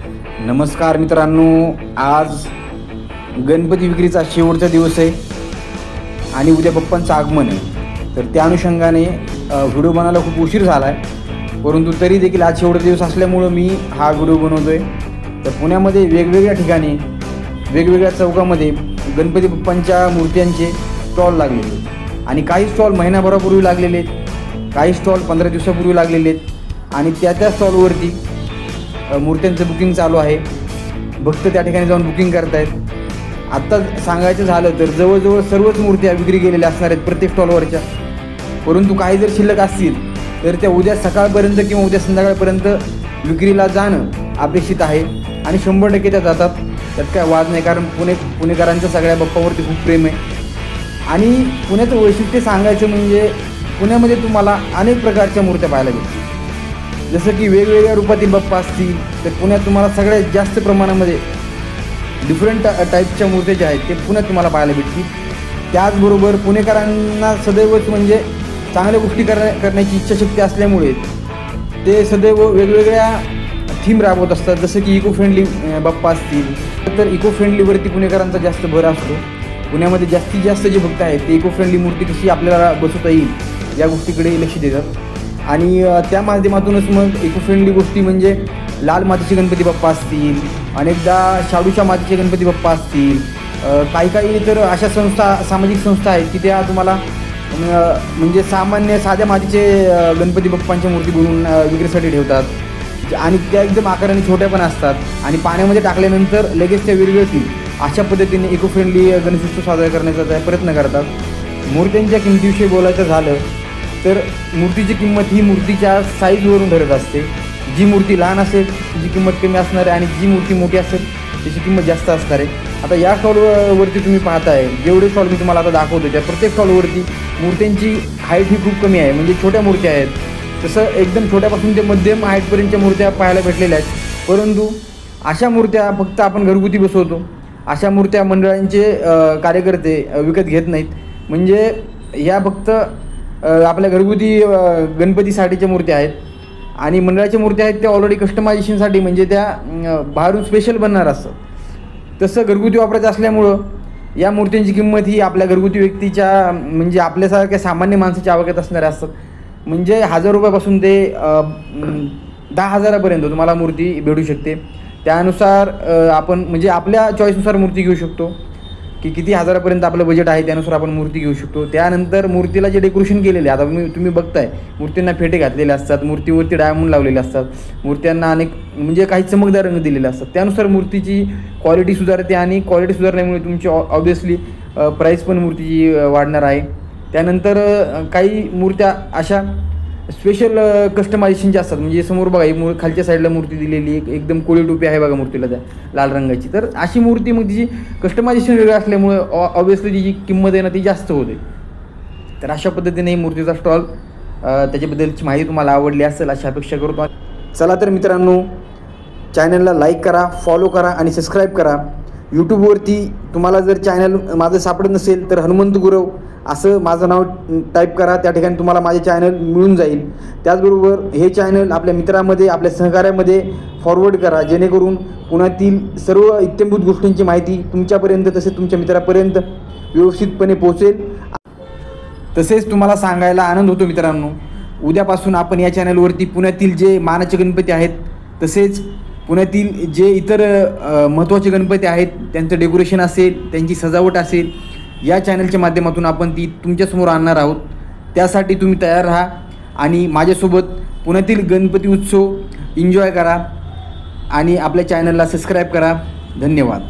नमस्कार मित्रांनो, आज गणपती विक्रीचा शेवटचा दिवस आहे आणि उद्या बाप्पांचं आगमन आहे। तर त्या अनुषंगाने व्हिडिओ बनायला खूप उशीर झाला आहे, परंतु तरी देखील आज शेवटचा दिवस असल्यामुळं मी हा व्हिडिओ बनवतो आहे। तर पुण्यामध्ये वेगवेगळ्या ठिकाणी वेगवेगळ्या चौकामध्ये गणपती बाप्पांच्या मूर्त्यांचे स्टॉल लागलेले आणि काही स्टॉल महिनाभरापूर्वी लागलेले आहेत, काही स्टॉल 15 दिवसापूर्वी लागलेले आहेत आणि त्या स्टॉलवरती मूर्त्यांचं बुकिंग चालू आहे। भक्त त्या ठिकाणी जाऊन बुकिंग करतायत। आत्ता सांगायचं झालं तर जवळजवळ सर्वच मूर्त्या विक्री गेलेल्या असणार आहेत प्रत्येक स्टॉलवरच्या, परंतु काही जर शिल्लक असतील तर त्या उद्या सकाळपर्यंत किंवा उद्या संध्याकाळपर्यंत विक्रीला जाणं अपेक्षित आहे आणि 100% त्या जातात, त्यात काय वाद नाही। कारण पुणेकरांचं सगळ्या बाप्पावरती खूप प्रेम आहे आणि पुण्याचं वैशिष्ट्य सांगायचं म्हणजे पुण्यामध्ये तुम्हाला अनेक प्रकारच्या मूर्त्या पाहायला भेटतील। जसं की वेगवेगळ्या रूपातील बाप्पा असतील तर पुण्यात तुम्हाला सगळ्यात जास्त प्रमाणामध्ये डिफरंट टाईपच्या मूर्त्या ज्या आहेत ते पुण्यात तुम्हाला पाहायला भेटतील। त्याचबरोबर पुणेकरांना सदैवच म्हणजे चांगल्या गोष्टी करण्याची इच्छाशक्ती असल्यामुळे ते सदैव वेगवेगळ्या थीम राबवत असतात। जसं की इको फ्रेंडली बाप्पा असतील तर इको फ्रेंडलीवरती पुणेकरांचा जास्त भर असतो। पुण्यामध्ये जास्तीत जास्त जे भक्त आहेत ते इको फ्रेंडली मूर्ती कशी आपल्याला बसवता येईल या गोष्टीकडे लक्ष देतात आणि त्या माध्यमातूनच मग इको फ्रेंडली गोष्टी म्हणजे लाल मातीचे गणपती बाप्पा असतील, अनेकदा शाडूच्या मातीचे गणपती बाप्पा असतील, काही तर अशा सामाजिक संस्था आहेत की त्या तुम्हाला म्हणजे सामान्य साध्या मातीचे गणपती बाप्पांच्या मूर्ती बनवून विक्रीसाठी ठेवतात आणि त्या एकदम आकाराने छोट्या पण असतात आणि पाण्यामध्ये टाकल्यानंतर लगेच त्या विरघळतील अशा पद्धतीने इको फ्रेंडली गणेशोत्सव साजरा करण्याचा प्रयत्न करतात। मूर्त्यांच्या किमतीविषयी बोलायचं झालं तर मूर्तीची किंमत ही मूर्तीच्या साईजवरून ठरत असते। जी मूर्ती लहान असेल तिची किंमत कमी असणार आहे आणि जी मूर्ती मोठी असेल त्याची किंमत जास्त असणार आहे। आता या स्टॉलवरती तुम्ही पाहताय, जेवढे स्टॉल मी तुम्हाला आता दाखवतो त्या प्रत्येक स्टॉलवरती मूर्त्यांची हाईट ही खूप कमी आहे, म्हणजे छोट्या मूर्त्या आहेत। तसं एकदम छोट्यापासून ते मध्यम हाईटपर्यंतच्या मूर्त्या पाहायला भेटलेल्या आहेत, परंतु अशा मूर्त्या फक्त आपण घरगुती बसवतो, अशा मूर्त्या मंडळांचे कार्यकर्ते विकत घेत नाहीत। म्हणजे ह्या फक्त आपल्या घरगुती गणपतीसाठीच्या मूर्त्या आहेत आणि मंडळाच्या मूर्त्या आहेत त्या ऑलरेडी कस्टमायझेशनसाठी म्हणजे त्या बाहेरून स्पेशल बनणार असतं। तसं घरगुती वापरायचं असल्यामुळं या मूर्त्यांची किंमत ही आपल्या घरगुती व्यक्तीच्या म्हणजे आपल्यासारख्या सामान्य माणसाच्या आवाक्यात असणाऱ्या असतात। म्हणजे 1000 रुपयापासून ते 10,000पर्यंत तुम्हाला मूर्ती भेटू शकते। त्यानुसार आपण म्हणजे आपल्या चॉईसनुसार मूर्ती घेऊ शकतो की किती हजारापर्यंत आपलं बजेट आहे त्यानुसार आपण मूर्ती घेऊ शकतो। त्यानंतर मूर्तीला जे डेकोरेशन केलेले आता तुम्ही बघताय, मूर्तींना फेटे घातलेले असतात, मूर्तीवरती डायमंड लावलेले असतात, मूर्त्यांना अनेक म्हणजे काही चमकदार रंग दिलेले असतात। त्यानुसार मूर्तीची क्वालिटी सुधारते आणि क्वालिटी सुधारल्यामुळे तुमची ऑब्वियसली प्राईस पण मूर्तीची वाढणार आहे। त्यानंतर काही मूर्त्या अशा स्पेशल कस्टमायझेशनच्या असतात, म्हणजे समोर बघा ही खालच्या साईडला मूर्ती दिलेली एकदम कोळी टोपी आहे बघा मूर्तीला त्या लाल रंगाची, तर अशी मूर्ती मग तिची कस्टमायझेशन वेगळं असल्यामुळे ऑब्वियसली तिची किंमत आहे ना ती जास्त होते। तर अशा पद्धतीने ही मूर्तीचा स्टॉल त्याच्याबद्दलची माहिती तुम्हाला आवडली असेल अशी अपेक्षा करतो। चला तर मित्रांनो, चॅनलला लाईक करा, फॉलो करा आणि सबस्क्राईब करा। यूट्यूबवरती तुम्हाला जर चॅनल माझं सापडत नसेल तर हनुमंत गुरव असं माझं नाव टाईप करा, त्या ठिकाणी तुम्हाला माझे चॅनल मिळून जाईल। त्याचबरोबर हे चॅनल आपल्या मित्रामध्ये आपल्या सहकार्यामध्ये फॉरवर्ड करा, जेणेकरून पुण्यातील सर्व इत्थंभूत गोष्टींची माहिती तुमच्यापर्यंत तसेच तुमच्या मित्रापर्यंत व्यवस्थितपणे पोहोचेल। तसेच तुम्हाला सांगायला आनंद होतो मित्रांनो, उद्यापासून आपण या चॅनलवरती पुण्यातील जे मानाचे गणपती आहेत तसेच पुण्यातील जे इतर महत्त्वाचे गणपती आहेत त्यांचं डेकोरेशन असेल, त्यांची सजावट असेल, या चॅनलच्या माध्यमातून आपण ती तुमच्यासमोर आणणार आहोत। त्यासाठी तुम्ही तयार राहा आणि माझ्यासोबत पुण्यातील गणपती उत्सव एन्जॉय करा आणि आपल्या चॅनलला सबस्क्राईब करा। धन्यवाद।